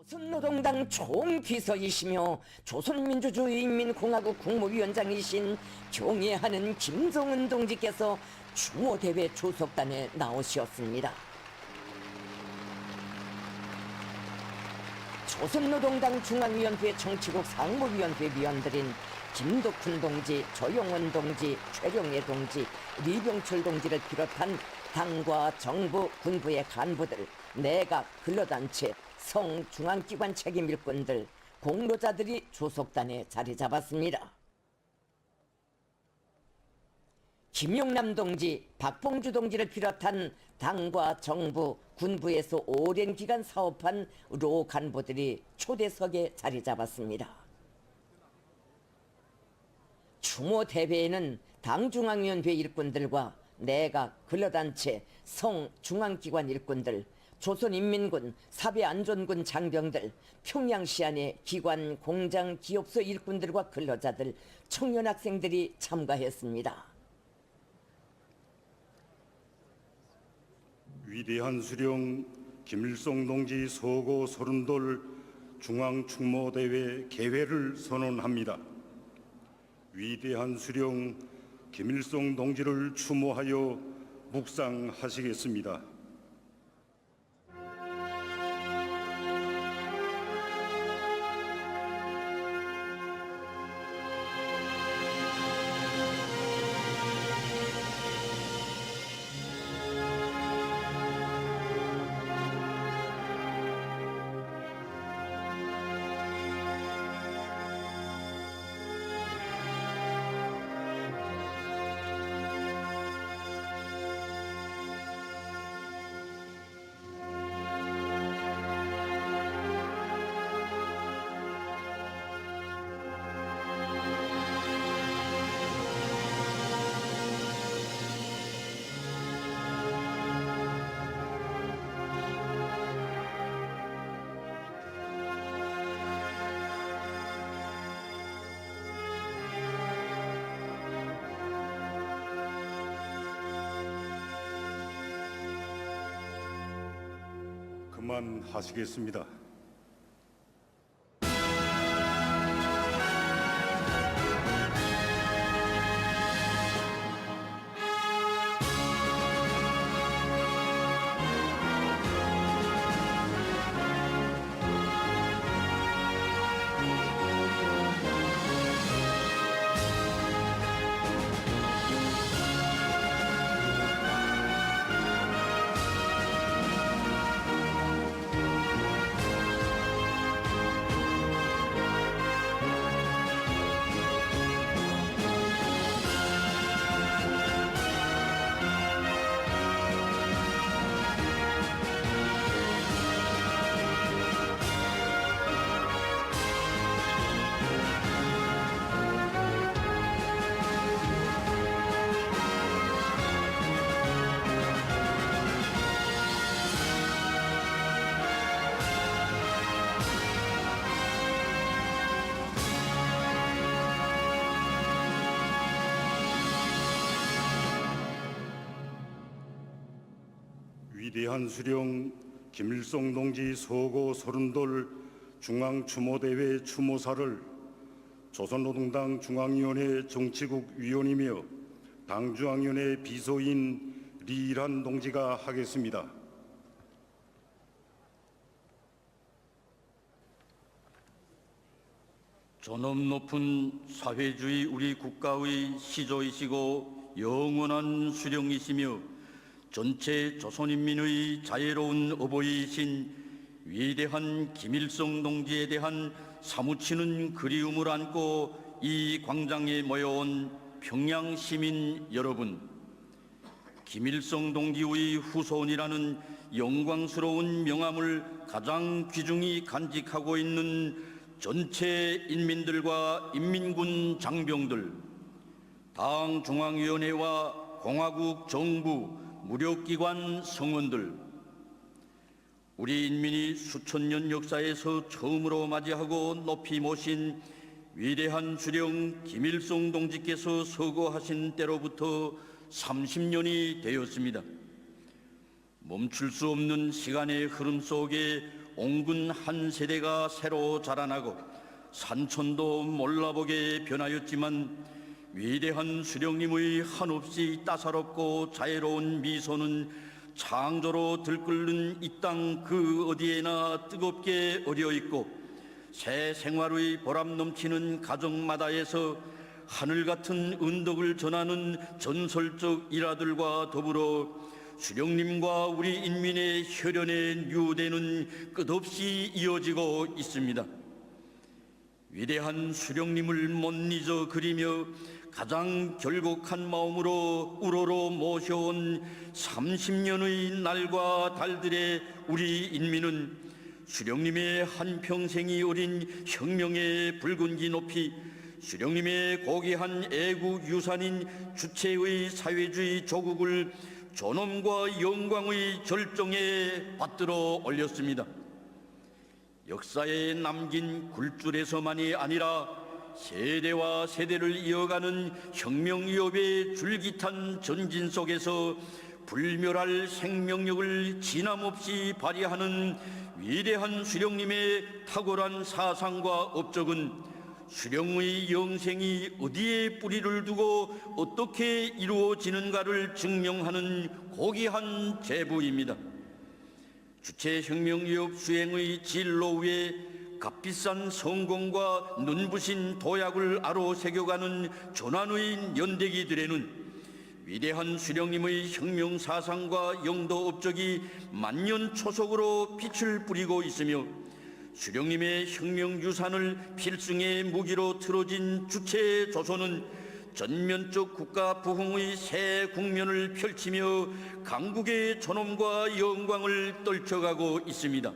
조선노동당 총비서이시며 조선민주주의인민공화국 국무위원장이신 경애하는 김정은 동지께서 추모대회 주석단에 나오셨습니다. 조선노동당 중앙위원회 정치국 상무위원회 위원들인 김덕훈 동지, 조영원 동지, 최룡해 동지, 리병철 동지를 비롯한 당과 정부, 군부의 간부들, 내각, 근로단체, 성, 중앙기관 책임일꾼들, 공로자들이 주석단에 자리 잡았습니다. 김용남 동지, 박봉주 동지를 비롯한 당과 정부, 군부에서 오랜 기간 사업한 로 간부들이 초대석에 자리 잡았습니다. 추모 대회에는 당중앙위원회 일꾼들과 내각, 근로단체, 성, 중앙기관 일꾼들, 조선인민군, 사배안전군 장병들, 평양시안의 기관, 공장, 기업소 일꾼들과 근로자들, 청년학생들이 참가했습니다. 위대한 수령 김일성 동지 서고 30돌 중앙추모대회 개회를 선언합니다. 위대한 수령 김일성 동지를 추모하여 묵상하시겠습니다. 그만하시겠습니다. 위대한 수령 김일성 동지 서고 30돌 중앙추모대회 추모사를 조선노동당 중앙위원회 정치국 위원이며 당중앙위원회 비서인 리일한 동지가 하겠습니다. 존엄 높은 사회주의 우리 국가의 시조이시고 영원한 수령이시며 전체 조선인민의 자애로운 어버이이신 위대한 김일성 동지에 대한 사무치는 그리움을 안고 이 광장에 모여온 평양 시민 여러분, 김일성 동지의 후손이라는 영광스러운 명함을 가장 귀중히 간직하고 있는 전체 인민들과 인민군 장병들, 당 중앙위원회와 공화국 정부, 무력기관 성원들, 우리 인민이 수천 년 역사에서 처음으로 맞이하고 높이 모신 위대한 수령 김일성 동지께서 서거하신 때로부터 30년이 되었습니다. 멈출 수 없는 시간의 흐름 속에 온군 한 세대가 새로 자라나고 산천도 몰라보게 변하였지만 위대한 수령님의 한없이 따사롭고 자애로운 미소는 창조로 들끓는 이 땅 그 어디에나 뜨겁게 어려있고 새 생활의 보람 넘치는 가정마다에서 하늘 같은 은덕을 전하는 전설적 일화들과 더불어 수령님과 우리 인민의 혈연의 유대는 끝없이 이어지고 있습니다. 위대한 수령님을 못 잊어 그리며 가장 결곡한 마음으로 우러러 모셔온 30년의 날과 달들의 우리 인민은 수령님의 한평생이 어린 혁명의 붉은기 높이 수령님의 고귀한 애국 유산인 주체의 사회주의 조국을 존엄과 영광의 절정에 받들어 올렸습니다. 역사에 남긴 굴줄에서만이 아니라 세대와 세대를 이어가는 혁명위협의 줄깃한 전진 속에서 불멸할 생명력을 진함없이 발휘하는 위대한 수령님의 탁월한 사상과 업적은 수령의 영생이 어디에 뿌리를 두고 어떻게 이루어지는가를 증명하는 고귀한 제부입니다. 주체혁명위협 수행의 진로 위에 값비싼 성공과 눈부신 도약을 아로새겨가는 조난의 연대기들에는 위대한 수령님의 혁명 사상과 영도 업적이 만년 초석으로 빛을 뿌리고 있으며 수령님의 혁명 유산을 필승의 무기로 틀어진 주체 조선은 전면적 국가 부흥의 새 국면을 펼치며 강국의 존엄과 영광을 떨쳐가고 있습니다.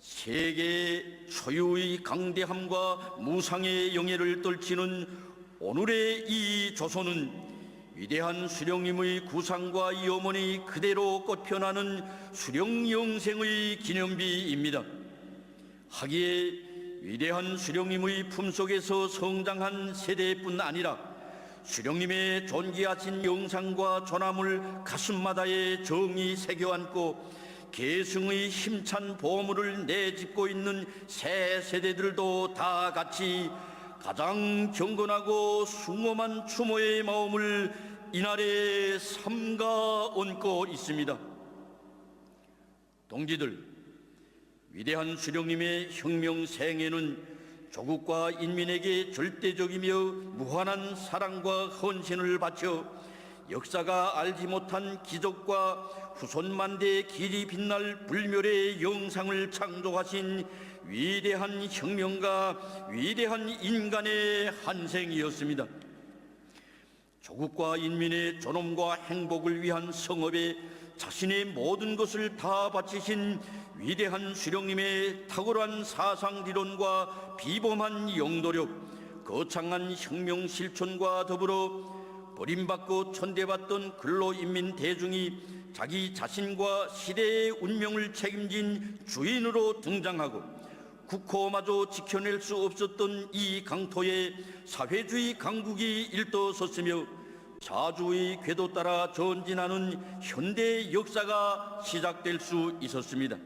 세계의 소유의 강대함과 무상의 영예를 떨치는 오늘의 이 조선은 위대한 수령님의 구상과 염원이 그대로 꽃펴나는 수령 영생의 기념비입니다. 하기에 위대한 수령님의 품속에서 성장한 세대뿐 아니라 수령님의 존귀하신 영상과 존함을 가슴마다에 정이 새겨안고 계승의 힘찬 보물을 내짚고 있는 새 세대들도 다 같이 가장 경건하고 숭엄한 추모의 마음을 이날에 삼가 얹고 있습니다. 동지들, 위대한 수령님의 혁명 생애는 조국과 인민에게 절대적이며 무한한 사랑과 헌신을 바쳐 역사가 알지 못한 기적과 후손만대의 길이 빛날 불멸의 영상을 창조하신 위대한 혁명가, 위대한 인간의 한생이었습니다. 조국과 인민의 존엄과 행복을 위한 성업에 자신의 모든 것을 다 바치신 위대한 수령님의 탁월한 사상리론과 비범한 영도력, 거창한 혁명 실천과 더불어 버림받고 천대받던 근로인민 대중이 자기 자신과 시대의 운명을 책임진 주인으로 등장하고 국호마저 지켜낼 수 없었던 이 강토에 사회주의 강국이 일떠섰으며 자주의 궤도 따라 전진하는 현대 역사가 시작될 수 있었습니다.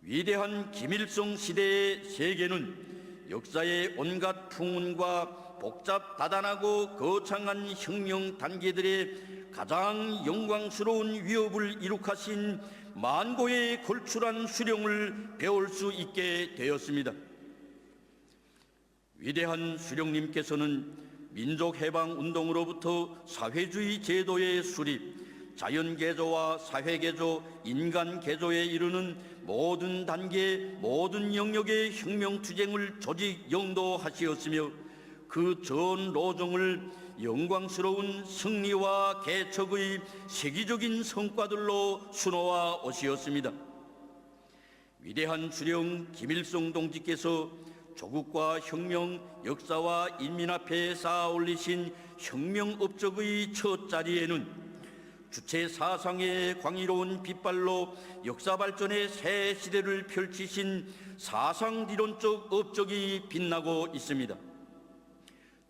위대한 김일성 시대의 세계는 역사의 온갖 풍운과 복잡 다단하고 거창한 혁명 단계들의 가장 영광스러운 위협을 이룩하신 만고에 걸출한 수령을 배울 수 있게 되었습니다. 위대한 수령님께서는 민족해방운동으로부터 사회주의 제도의 수립, 자연개조와 사회개조, 인간개조에 이르는 모든 단계, 모든 영역의 혁명투쟁을 조직 영도하시었으며 그 전 로정을 영광스러운 승리와 개척의 세계적인 성과들로 수놓아 오시었습니다. 위대한 수령 김일성 동지께서 조국과 혁명, 역사와 인민 앞에 쌓아 올리신 혁명 업적의 첫 자리에는 주체 사상의 광의로운 빛발로 역사 발전의 새 시대를 펼치신 사상리론적 업적이 빛나고 있습니다.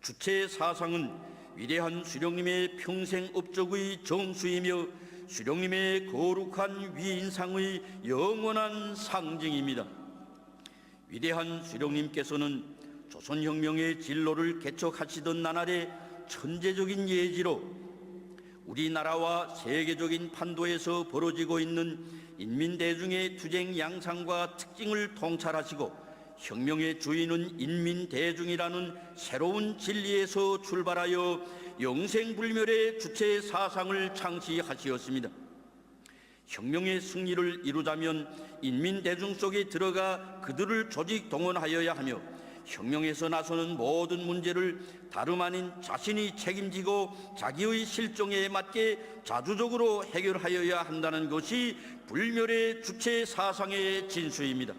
주체 사상은 위대한 수령님의 평생 업적의 정수이며 수령님의 거룩한 위인상의 영원한 상징입니다. 위대한 수령님께서는 조선혁명의 진로를 개척하시던 나날의 천재적인 예지로 우리나라와 세계적인 판도에서 벌어지고 있는 인민대중의 투쟁 양상과 특징을 통찰하시고 혁명의 주인은 인민대중이라는 새로운 진리에서 출발하여 영생불멸의 주체 사상을 창시하시었습니다. 혁명의 승리를 이루자면 인민대중 속에 들어가 그들을 조직 동원하여야 하며 혁명에서 나서는 모든 문제를 다름 아닌 자신이 책임지고 자기의 실정에 맞게 자주적으로 해결하여야 한다는 것이 불멸의 주체 사상의 진수입니다.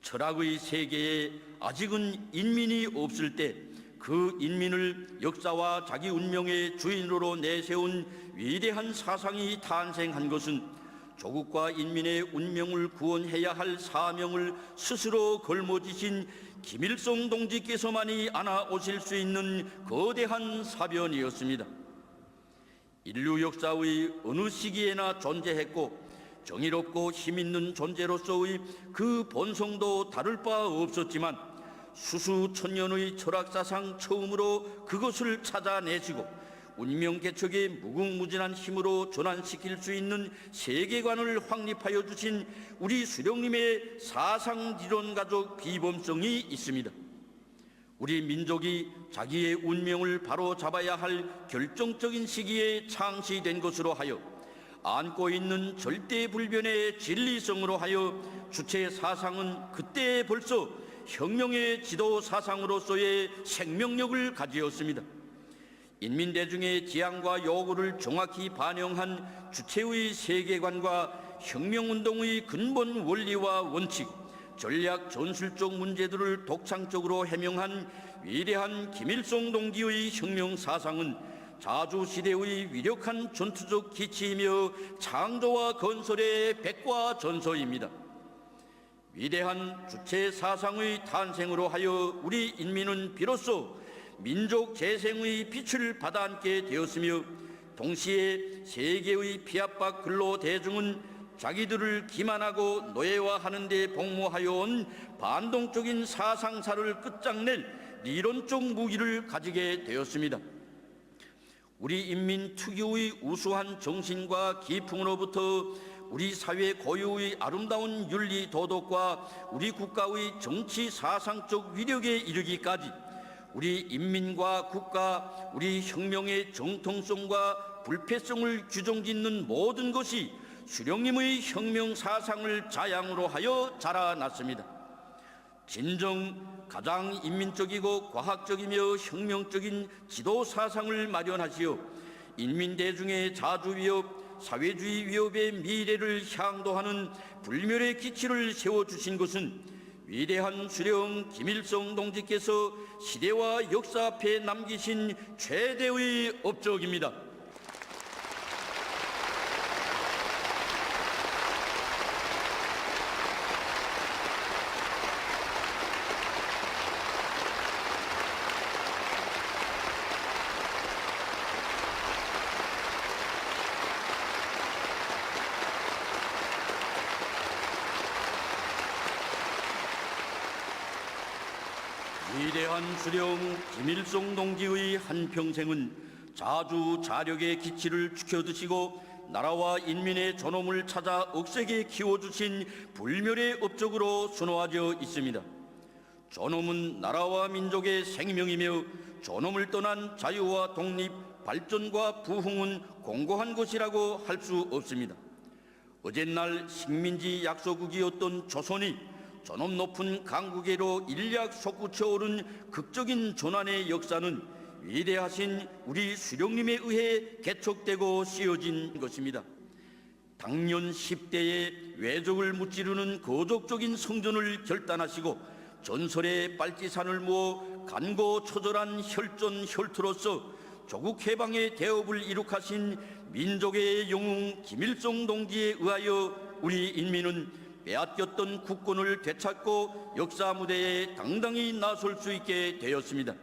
철학의 세계에 아직은 인민이 없을 때 그 인민을 역사와 자기 운명의 주인으로 내세운 위대한 사상이 탄생한 것은 조국과 인민의 운명을 구원해야 할 사명을 스스로 걸머지신 김일성 동지께서만이 안아오실 수 있는 거대한 사변이었습니다. 인류 역사의 어느 시기에나 존재했고 정의롭고 힘있는 존재로서의 그 본성도 다를 바 없었지만 수수천년의 철학사상 처음으로 그것을 찾아내시고 운명개척의 무궁무진한 힘으로 전환시킬 수 있는 세계관을 확립하여 주신 우리 수령님의 사상지론가족 비범성이 있습니다. 우리 민족이 자기의 운명을 바로 잡아야 할 결정적인 시기에 창시된 것으로 하여 안고 있는 절대불변의 진리성으로 하여 주체 사상은 그때 벌써 혁명의 지도 사상으로서의 생명력을 가지었습니다. 인민대중의 지향과 요구를 정확히 반영한 주체의 세계관과 혁명운동의 근본 원리와 원칙, 전략 전술적 문제들을 독창적으로 해명한 위대한 김일성 동지의 혁명 사상은 자주시대의 위력한 전투적 기치이며 창조와 건설의 백과전서입니다. 위대한 주체 사상의 탄생으로 하여 우리 인민은 비로소 민족 재생의 빛을 받아안게 되었으며 동시에 세계의 피압박 근로 대중은 자기들을 기만하고 노예화하는 데 복무하여 온 반동적인 사상사를 끝장낼理論적 무기를 가지게 되었습니다. 우리 인민 특유의 우수한 정신과 기풍으로부터 우리 사회 고유의 아름다운 윤리 도덕과 우리 국가의 정치 사상적 위력에 이르기까지 우리 인민과 국가, 우리 혁명의 정통성과 불패성을 규정짓는 모든 것이 수령님의 혁명 사상을 자양으로 하여 자라났습니다. 진정 가장 인민적이고 과학적이며 혁명적인 지도 사상을 마련하시어 인민대중의 자주위협, 사회주의 위협의 미래를 향도하는 불멸의 기치를 세워주신 것은 위대한 수령 김일성 동지께서 시대와 역사 앞에 남기신 최대의 업적입니다. 위대한 수령 김일성 동지의 한평생은 자주자력의 기치를 지켜드시고 나라와 인민의 존엄을 찾아 억세게 키워주신 불멸의 업적으로 순화되어 있습니다. 존엄은 나라와 민족의 생명이며 존엄을 떠난 자유와 독립, 발전과 부흥은 공고한 것이라고 할 수 없습니다. 어젯날 식민지 약소국이었던 조선이 존엄 높은 강국계로 일약 솟구쳐 오른 극적인 전환의 역사는 위대하신 우리 수령님에 의해 개척되고 씌어진 것입니다. 당년 10대에 외적을 무찌르는 거족적인 성전을 결단하시고 전설의 빨치산을 모어 간고초절한 혈전 혈투로서 조국 해방의 대업을 이룩하신 민족의 영웅 김일성 동지에 의하여 우리 인민은 빼앗겼던 국권을 되찾고 역사 무대에 당당히 나설 수 있게 되었습니다.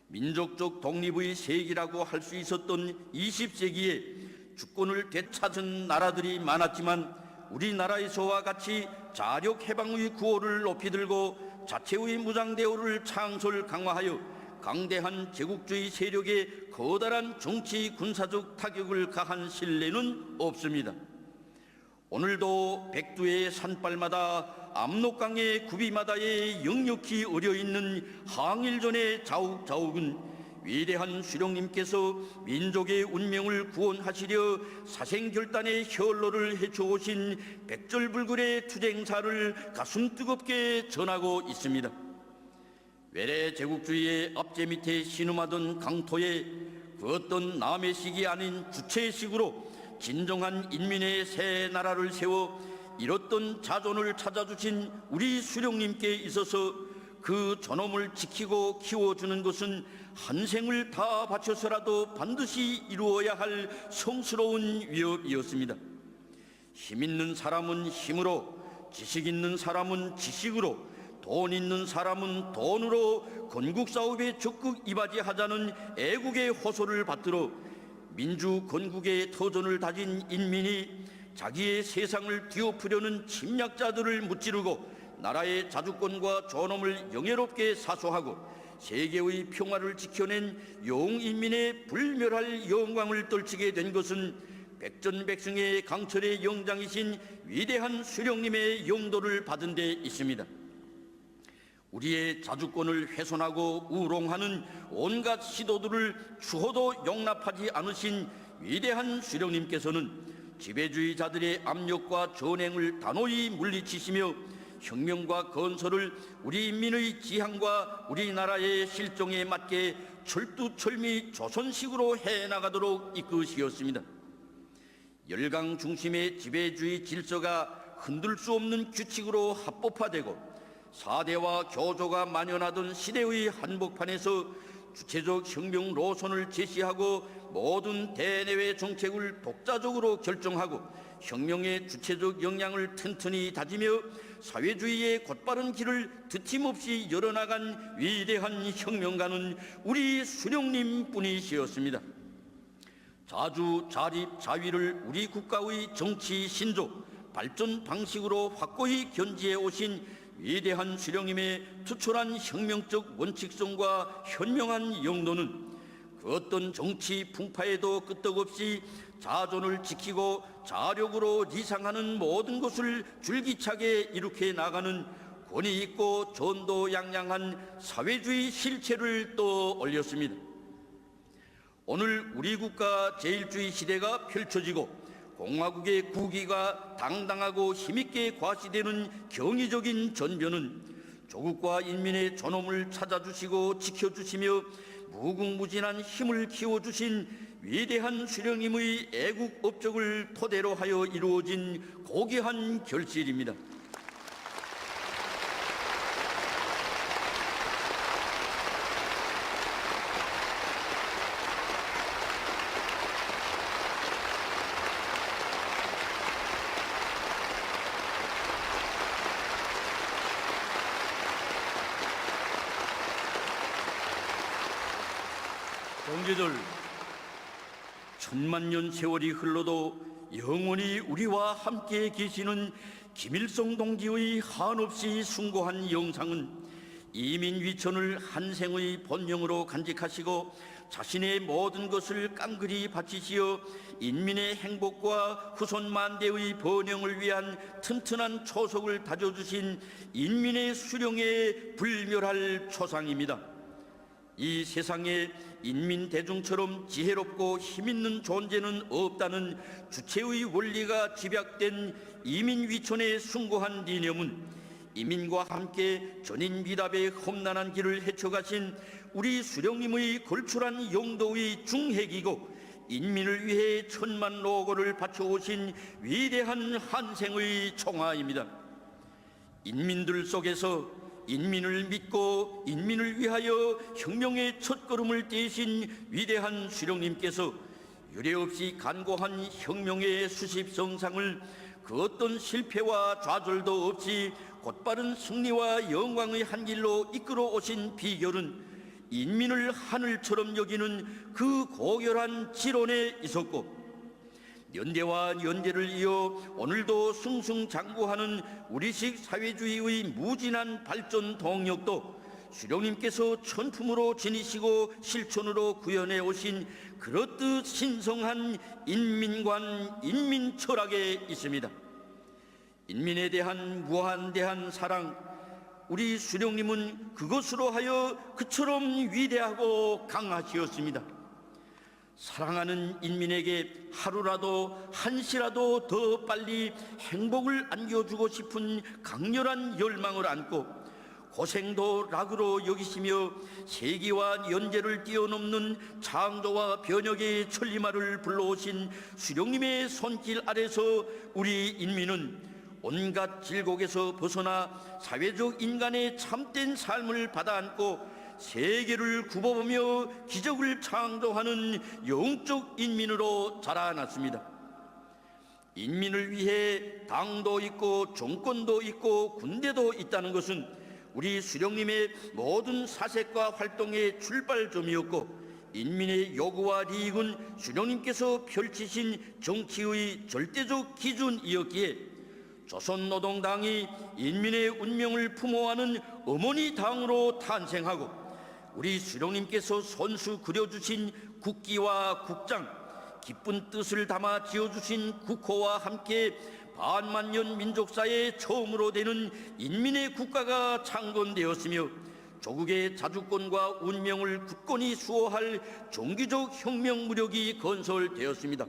민족적 독립의 세기라고 할 수 있었던 20세기에 주권을 되찾은 나라들이 많았지만 우리나라에서와 같이 자력 해방의 구호를 높이 들고 자체의 무장 대우를 창설 강화하여 강대한 제국주의 세력에 커다란 정치 군사적 타격을 가한 신뢰는 없습니다. 오늘도 백두의 산발마다 압록강의 구비마다에 역력히 어려있는 항일전의 자욱자욱은 위대한 수령님께서 민족의 운명을 구원하시려 사생결단의 혈로를 헤쳐오신 백절불굴의 투쟁사를 가슴 뜨겁게 전하고 있습니다. 외래 제국주의의 압제 밑에 신음하던 강토에 그 어떤 남의 식이 아닌 주체의 식으로 진정한 인민의 새 나라를 세워 이뤘던 자존을 찾아주신 우리 수령님께 있어서 그 존엄을 지키고 키워주는 것은 한 생을 다 바쳐서라도 반드시 이루어야 할 성스러운 위협이었습니다. 힘 있는 사람은 힘으로, 지식 있는 사람은 지식으로, 돈 있는 사람은 돈으로 건국사업에 적극 이바지하자는 애국의 호소를 받들어 민주 건국의 터전을 다진 인민이 자기의 세상을 뒤엎으려는 침략자들을 무찌르고 나라의 자주권과 존엄을 영예롭게 사수하고 세계의 평화를 지켜낸 용인민의 불멸할 영광을 떨치게 된 것은 백전백승의 강철의 영장이신 위대한 수령님의 영도를 받은 데 있습니다. 우리의 자주권을 훼손하고 우롱하는 온갖 시도들을 추호도 용납하지 않으신 위대한 수령님께서는 지배주의자들의 압력과 전횡을 단호히 물리치시며 혁명과 건설을 우리 인민의 지향과 우리나라의 실정에 맞게 철두철미 조선식으로 해나가도록 이끄시었습니다. 열강 중심의 지배주의 질서가 흔들 수 없는 규칙으로 합법화되고 사대와 교조가 만연하던 시대의 한복판에서 주체적 혁명 노선을 제시하고 모든 대내외 정책을 독자적으로 결정하고 혁명의 주체적 역량을 튼튼히 다지며 사회주의의 곧바른 길을 드침없이 열어나간 위대한 혁명가는 우리 수령님 뿐이시었습니다. 자주 자립 자위를 우리 국가의 정치 신조 발전 방식으로 확고히 견지해 오신 위대한 수령님의 투철한 혁명적 원칙성과 현명한 영도는 그 어떤 정치 풍파에도 끄떡없이 자존을 지키고 자력으로 리상하는 모든 것을 줄기차게 이룩해 나가는 권위 있고 전도양양한 사회주의 실체를 떠올렸습니다. 오늘 우리 국가 제일주의 시대가 펼쳐지고 공화국의 국위가 당당하고 힘있게 과시되는 경이적인 전변은 조국과 인민의 존엄을 찾아주시고 지켜주시며 무궁무진한 힘을 키워주신 위대한 수령님의 애국 업적을 토대로 하여 이루어진 고귀한 결실입니다. 동지들, 천만년 세월이 흘러도 영원히 우리와 함께 계시는 김일성 동지의 한없이 숭고한 영상은 이민 위천을 한생의 본령으로 간직하시고 자신의 모든 것을 깡그리 바치시어 인민의 행복과 후손 만대의 번영을 위한 튼튼한 초석을 다져주신 인민의 수령의 불멸할 초상입니다. 이 세상에 인민 대중처럼 지혜롭고 힘있는 존재는 없다는 주체의 원리가 집약된 이민 위천의 숭고한 이념은 이민과 함께 전인 미답의 험난한 길을 헤쳐가신 우리 수령님의 걸출한 용도의 중핵이고 인민을 위해 천만 노고를 바쳐오신 위대한 한생의 총화입니다. 인민들 속에서 인민을 믿고 인민을 위하여 혁명의 첫걸음을 떼신 위대한 수령님께서 유례없이 간고한 혁명의 수십성상을 그 어떤 실패와 좌절도 없이 곧바른 승리와 영광의 한 길로 이끌어 오신 비결은 인민을 하늘처럼 여기는 그 고결한 지론에 있었고 연대와 연대를 이어 오늘도 승승장구하는 우리식 사회주의의 무진한 발전 동력도 수령님께서 천품으로 지니시고 실천으로 구현해 오신 그렇듯 신성한 인민관, 인민철학에 있습니다. 인민에 대한 무한대한 사랑, 우리 수령님은 그것으로 하여 그처럼 위대하고 강하시었습니다. 사랑하는 인민에게 하루라도 한시라도 더 빨리 행복을 안겨주고 싶은 강렬한 열망을 안고 고생도 락으로 여기시며 세기와 연제를 뛰어넘는 창조와 변혁의 천리마를 불러오신 수령님의 손길 아래서 우리 인민은 온갖 질곡에서 벗어나 사회적 인간의 참된 삶을 받아안고 세계를 굽어보며 기적을 창조하는 영적 인민으로 자라났습니다. 인민을 위해 당도 있고 정권도 있고 군대도 있다는 것은 우리 수령님의 모든 사색과 활동의 출발점이었고, 인민의 요구와利益은 수령님께서 펼치신 정치의 절대적 기준이었기에 조선노동당이 인민의 운명을 품어하는 어머니 당으로 탄생하고, 우리 수령님께서 손수 그려주신 국기와 국장, 기쁜 뜻을 담아 지어주신 국호와 함께 반만년 민족사에 처음으로 되는 인민의 국가가 창건되었으며 조국의 자주권과 운명을 굳건히 수호할 종기적 혁명 무력이 건설되었습니다.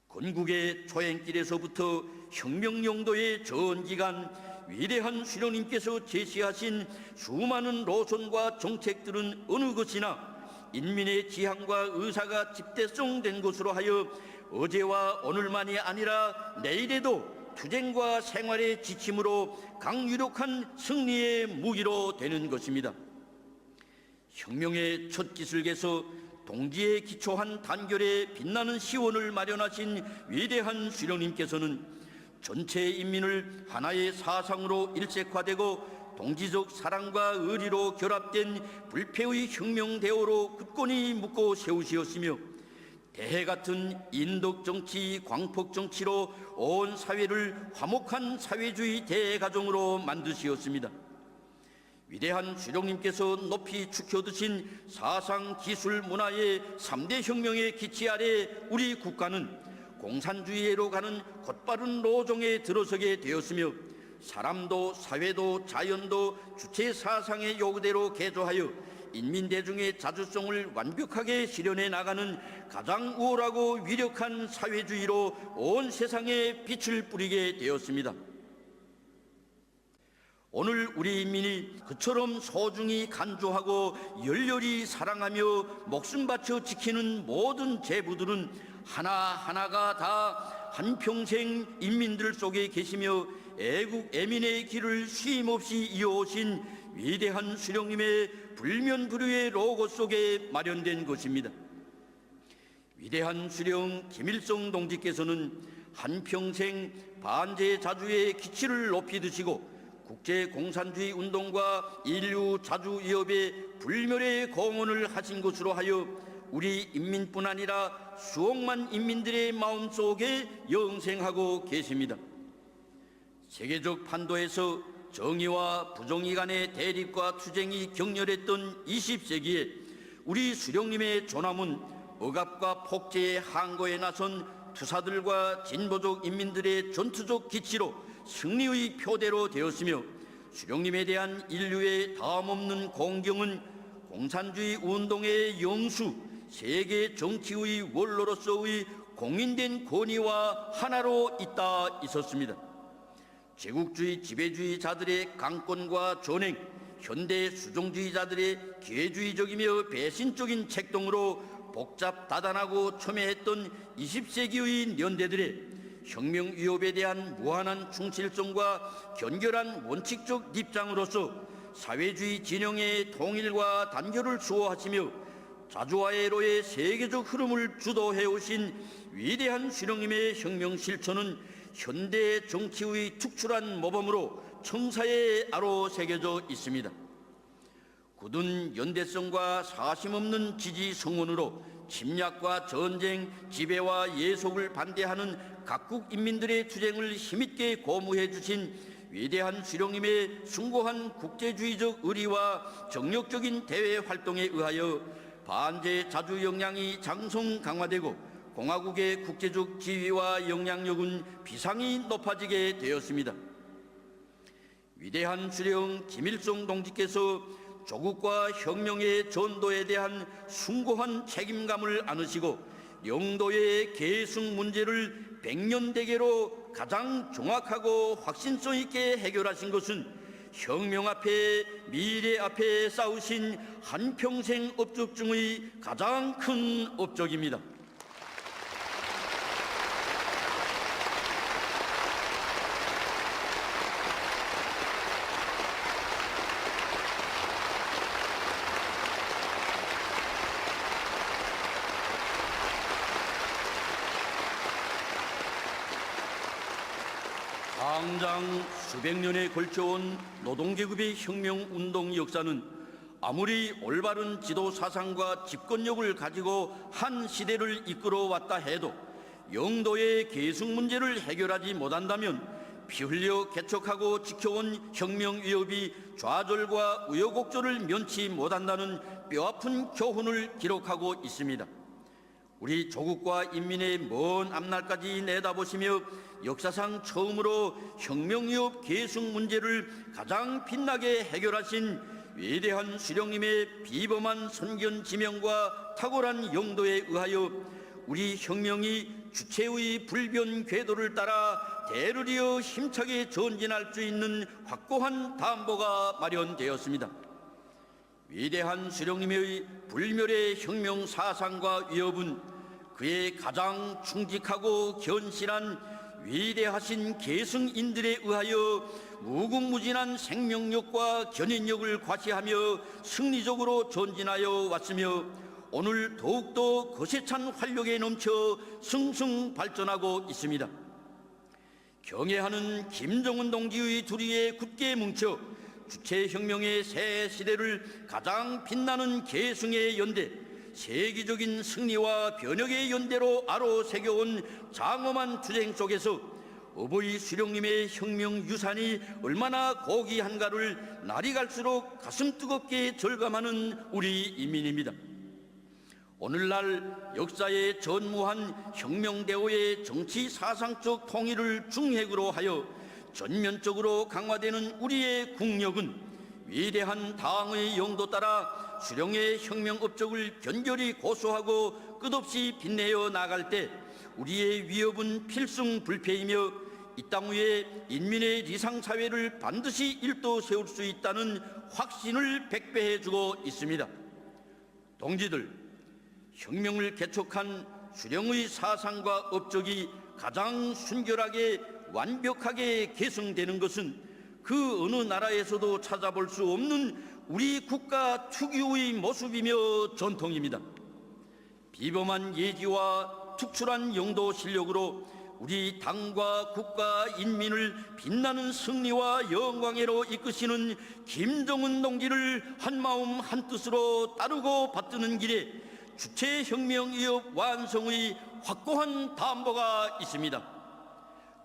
건국의 초행길에서부터 혁명용도의 전기간 위대한 수령님께서 제시하신 수많은 노선과 정책들은 어느 것이나 인민의 지향과 의사가 집대성된 것으로 하여 어제와 오늘만이 아니라 내일에도 투쟁과 생활의 지침으로 강유력한 승리의 무기로 되는 것입니다. 혁명의 첫 기슭에서 동지에 기초한 단결에 빛나는 시원을 마련하신 위대한 수령님께서는 전체 인민을 하나의 사상으로 일색화되고 동지적 사랑과 의리로 결합된 불패의 혁명 대오로 굳건히 묶고 세우시었으며 대해 같은 인덕 정치, 광폭 정치로 온 사회를 화목한 사회주의 대가정으로 만드시었습니다. 위대한 수령님께서 높이 축혀드신 사상, 기술, 문화의 3대 혁명의 기치 아래 우리 국가는 공산주의로 가는 곧바른 로종에 들어서게 되었으며 사람도 사회도 자연도 주체 사상의 요구대로 개조하여 인민대중의 자주성을 완벽하게 실현해 나가는 가장 우월하고 위력한 사회주의로 온 세상에 빛을 뿌리게 되었습니다. 오늘 우리 인민이 그처럼 소중히 간주하고 열렬히 사랑하며 목숨 바쳐 지키는 모든 제부들은 하나하나가 다 한평생 인민들 속에 계시며 애국 애민의 길을 쉼없이 이어오신 위대한 수령님의 불면불유의 로고 속에 마련된 것입니다. 위대한 수령 김일성 동지께서는 한평생 반제자주의 기치를 높이 드시고 국제공산주의 운동과 인류 자주위협에 불멸의 공헌을 하신 것으로 하여 우리 인민뿐 아니라 수억만 인민들의 마음속에 영생하고 계십니다. 세계적 판도에서 정의와 부정의 간의 대립과 투쟁이 격렬했던 20세기에 우리 수령님의 존함은 억압과 폭제의 항거에 나선 투사들과 진보적 인민들의 전투적 기치로 승리의 표대로 되었으며 수령님에 대한 인류의 다음없는 공경은 공산주의 운동의 영수, 세계 정치의 원로로서의 공인된 권위와 하나로 있었습니다. 제국주의 지배주의자들의 강권과 전행, 현대 수종주의자들의 기회주의적이며 배신적인 책동으로 복잡 다단하고 첨예했던 20세기의 연대들의 혁명 위협에 대한 무한한 충실성과 견결한 원칙적 입장으로서 사회주의 진영의 통일과 단결을 수호하시며 자주화해로의 세계적 흐름을 주도해 오신 위대한 수령님의 혁명 실천은 현대 정치의 특출한 모범으로 청사에 아로 새겨져 있습니다. 굳은 연대성과 사심없는 지지 성원으로 침략과 전쟁, 지배와 예속을 반대하는 각국 인민들의 투쟁을 힘있게 고무해 주신 위대한 수령님의 숭고한 국제주의적 의리와 정력적인 대외 활동에 의하여 반제 자주 역량이 장성 강화되고 공화국의 국제적 지위와 영향력은 비상이 높아지게 되었습니다. 위대한 수령 김일성 동지께서 조국과 혁명의 전도에 대한 숭고한 책임감을 안으시고 영도의 계승 문제를 백년대계로 가장 정확하고 확신성 있게 해결하신 것은 혁명 앞에 미래 앞에 쌓으신 한평생 업적 중의 가장 큰 업적입니다. 당장 수백 년에 걸쳐온 노동계급의 혁명운동 역사는 아무리 올바른 지도 사상과 집권력을 가지고 한 시대를 이끌어왔다 해도 영도의 계승 문제를 해결하지 못한다면 피 흘려 개척하고 지켜온 혁명 위협이 좌절과 우여곡절을 면치 못한다는 뼈아픈 교훈을 기록하고 있습니다. 우리 조국과 인민의 먼 앞날까지 내다보시며 역사상 처음으로 혁명위협 계승 문제를 가장 빛나게 해결하신 위대한 수령님의 비범한 선견 지명과 탁월한 용도에 의하여 우리 혁명이 주체의 불변 궤도를 따라 대를 이어 힘차게 전진할 수 있는 확고한 담보가 마련되었습니다. 위대한 수령님의 불멸의 혁명 사상과 위협은 그의 가장 충직하고 견실한 위대하신 계승인들에 의하여 무궁무진한 생명력과 견인력을 과시하며 승리적으로 전진하여 왔으며 오늘 더욱더 거세찬 활력에 넘쳐 승승 발전하고 있습니다. 경애하는 김정은 동지의 두리에 굳게 뭉쳐 주체혁명의 새 시대를 가장 빛나는 계승의 연대, 세계적인 승리와 변혁의 연대로 아로새겨온 장엄한 투쟁 속에서 어버이 수령님의 혁명 유산이 얼마나 고귀한가를 날이 갈수록 가슴 뜨겁게 절감하는 우리 인민입니다. 오늘날 역사에 전무한 혁명대오의 정치 사상적 통일을 중핵으로 하여 전면적으로 강화되는 우리의 국력은 위대한 당의 용도 따라 수령의 혁명 업적을 견결히 고수하고 끝없이 빛내어 나갈 때 우리의 위협은 필승불패이며 이 땅 위에 인민의 리상사회를 반드시 일도 세울 수 있다는 확신을 백배해주고 있습니다. 동지들, 혁명을 개척한 수령의 사상과 업적이 가장 순결하게 완벽하게 계승되는 것은 그 어느 나라에서도 찾아볼 수 없는 우리 국가 특유의 모습이며 전통입니다. 비범한 예지와 특출한 영도 실력으로 우리 당과 국가 인민을 빛나는 승리와 영광으로 이끄시는 김정은 동지를 한마음 한뜻으로 따르고 받드는 길에 주체혁명위협 완성의 확고한 담보가 있습니다.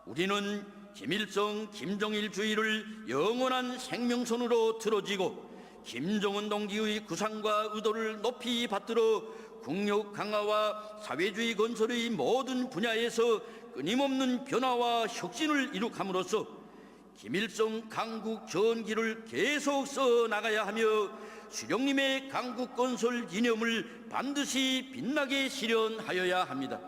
우리는 김일성, 김정일주의를 영원한 생명선으로 틀어지고 김정은 동지의 구상과 의도를 높이 받들어 국력 강화와 사회주의 건설의 모든 분야에서 끊임없는 변화와 혁신을 이룩함으로써 김일성 강국 전기를 계속 써나가야 하며 수령님의 강국 건설 이념을 반드시 빛나게 실현하여야 합니다.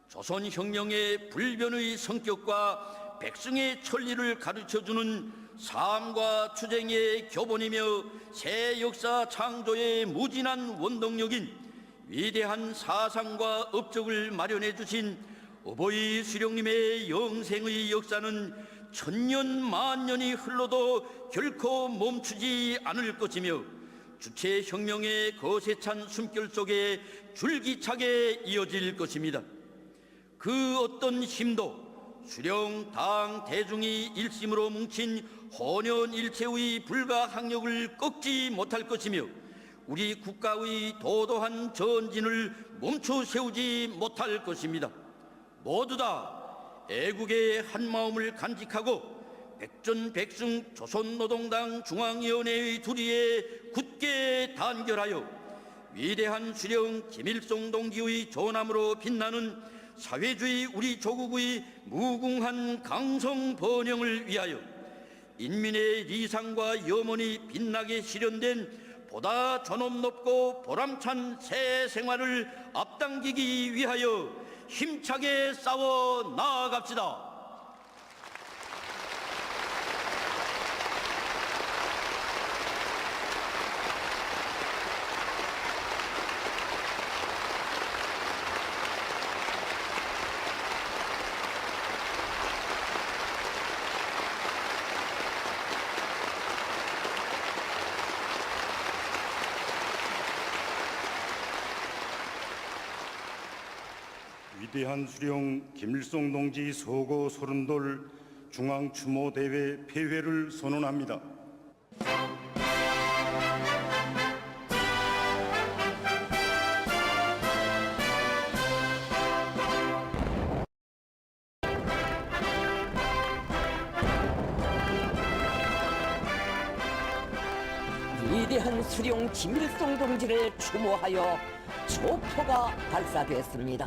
조선혁명의 불변의 성격과 백성의 천리를 가르쳐주는 삶과 투쟁의 교본이며 새 역사 창조의 무진한 원동력인 위대한 사상과 업적을 마련해 주신 어버이 수령님의 영생의 역사는 천년 만년이 흘러도 결코 멈추지 않을 것이며 주체혁명의 거세찬 숨결 속에 줄기차게 이어질 것입니다. 그 어떤 힘도 수령 당 대중이 일심으로 뭉친 혼연일체의 불가항력을 꺾지 못할 것이며 우리 국가의 도도한 전진을 멈춰 세우지 못할 것입니다. 모두 다 애국의 한마음을 간직하고 백전백승 조선노동당 중앙위원회의 두리에 굳게 단결하여 위대한 수령 김일성 동지의 전함으로 빛나는 사회주의 우리 조국의 무궁한 강성 번영을 위하여 인민의 리상과 염원이 빛나게 실현된 보다 존엄 높고 보람찬 새 생활을 앞당기기 위하여 힘차게 싸워 나아갑시다. 위대한 수령 김일성 동지 서거 서른돌 중앙추모대회 폐회를 선언합니다. 위대한 수령 김일성 동지를 추모하여 촉포가 발사됐습니다.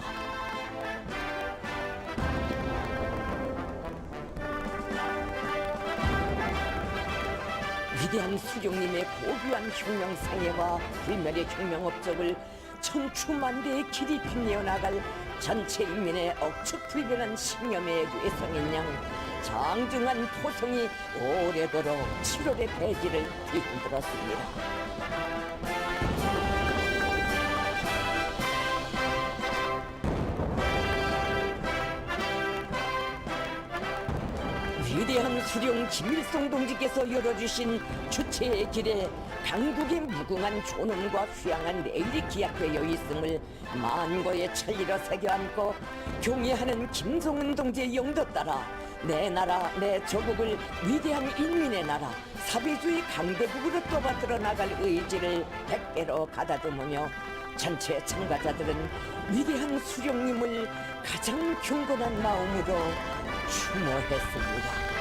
위대한 수령님의 고귀한 혁명상해와 불멸의 혁명 업적을 천추만대의 길이 빛내어 나갈 전체 인민의 억측불변한 신념의 외성인 양 장중한 포성이 오래도록 7월의 대지를 뒤흔들었습니다. 위대한 수령 김일성 동지께서 열어주신 주체의 길에 강국의 무궁한 존엄과 휘황한 내일이 기약되어 있음을 만고의 천리로 새겨안고 경애하는 김성은 동지의 영도 따라 내 나라 내 조국을 위대한 인민의 나라 사회주의 강대국으로 떠받들어 나갈 의지를 백배로 가다듬으며 전체 참가자들은 위대한 수령님을 가장 경건한 마음으로 추모했습니다.